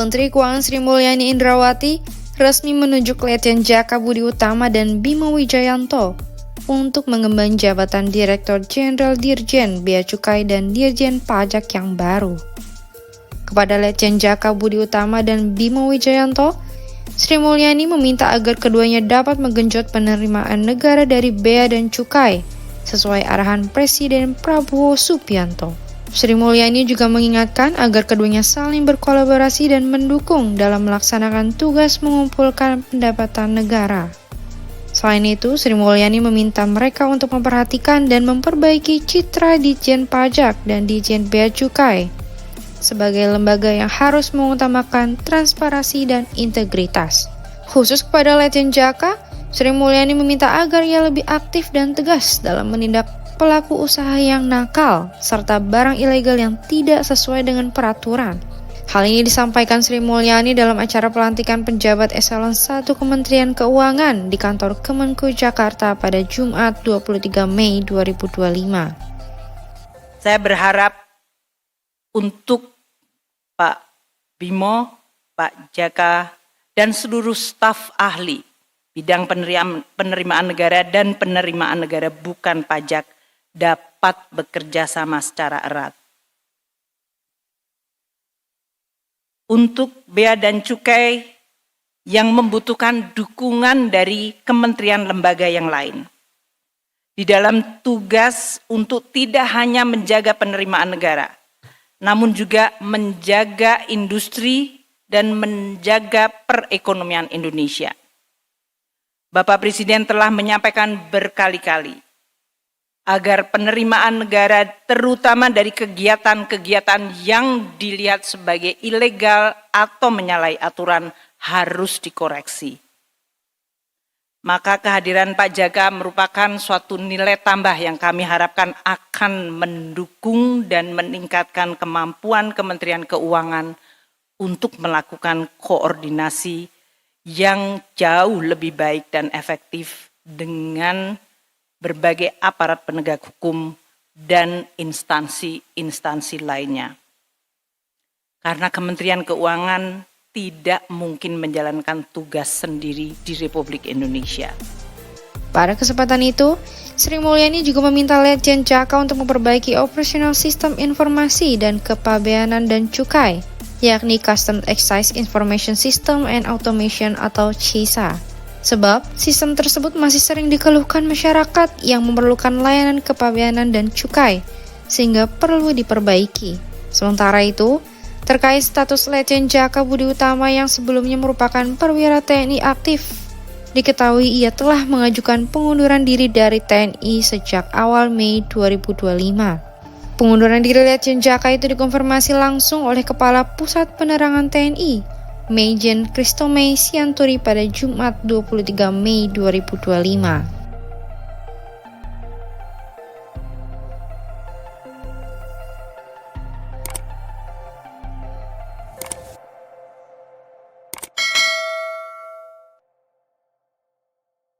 Menteri Keuangan Sri Mulyani Indrawati resmi menunjuk Letjen Jaka Budi Utama dan Bima Wijayanto untuk mengemban jabatan Direktur Jenderal Dirjen Bea Cukai dan Dirjen Pajak yang baru. Kepada Letjen Jaka Budi Utama dan Bima Wijayanto, Sri Mulyani meminta agar keduanya dapat menggenjot penerimaan negara dari bea dan cukai sesuai arahan Presiden Prabowo Subianto. Sri Mulyani juga mengingatkan agar keduanya saling berkolaborasi dan mendukung dalam melaksanakan tugas mengumpulkan pendapatan negara. Selain itu, Sri Mulyani meminta mereka untuk memperhatikan dan memperbaiki citra Ditjen Pajak dan Ditjen Bea Cukai sebagai lembaga yang harus mengutamakan transparansi dan integritas. Khusus kepada Letjen Jaka, Sri Mulyani meminta agar ia lebih aktif dan tegas dalam menindak pelaku usaha yang nakal, serta barang ilegal yang tidak sesuai dengan peraturan. Hal ini disampaikan Sri Mulyani dalam acara pelantikan penjabat eselon 1 Kementerian Keuangan di kantor Kemenku Jakarta pada Jumat 23 Mei 2025. Saya berharap untuk Pak Bimo, Pak Jaka, dan seluruh staf ahli bidang penerimaan negara dan penerimaan negara bukan pajak dapat bekerja sama secara erat. Untuk bea dan cukai yang membutuhkan dukungan dari kementerian lembaga yang lain. Di dalam tugas untuk tidak hanya menjaga penerimaan negara, namun juga menjaga industri dan menjaga perekonomian Indonesia. Bapak Presiden telah menyampaikan berkali-kali agar penerimaan negara terutama dari kegiatan-kegiatan yang dilihat sebagai ilegal atau menyalahi aturan harus dikoreksi. Maka kehadiran Pak Jaka merupakan suatu nilai tambah yang kami harapkan akan mendukung dan meningkatkan kemampuan Kementerian Keuangan untuk melakukan koordinasi yang jauh lebih baik dan efektif dengan berbagai aparat penegak hukum dan instansi-instansi lainnya. Karena Kementerian Keuangan tidak mungkin menjalankan tugas sendiri di Republik Indonesia. Pada kesempatan itu, Sri Mulyani juga meminta Letjen Jaka untuk memperbaiki operasional sistem informasi dan kepabeanan dan cukai, yakni Custom Excise Information System and Automation atau CISA. Sebab sistem tersebut masih sering dikeluhkan masyarakat yang memerlukan layanan kepabeanan dan cukai, sehingga perlu diperbaiki. Sementara itu, terkait status Letjen Jaka Budi Utama yang sebelumnya merupakan perwira TNI aktif, diketahui ia telah mengajukan pengunduran diri dari TNI sejak awal Mei 2025. Pengunduran diri Letjen Jaka itu dikonfirmasi langsung oleh Kepala Pusat Penerangan TNI, Maijen Christomei Sianturi pada Jumat 23 Mei 2025.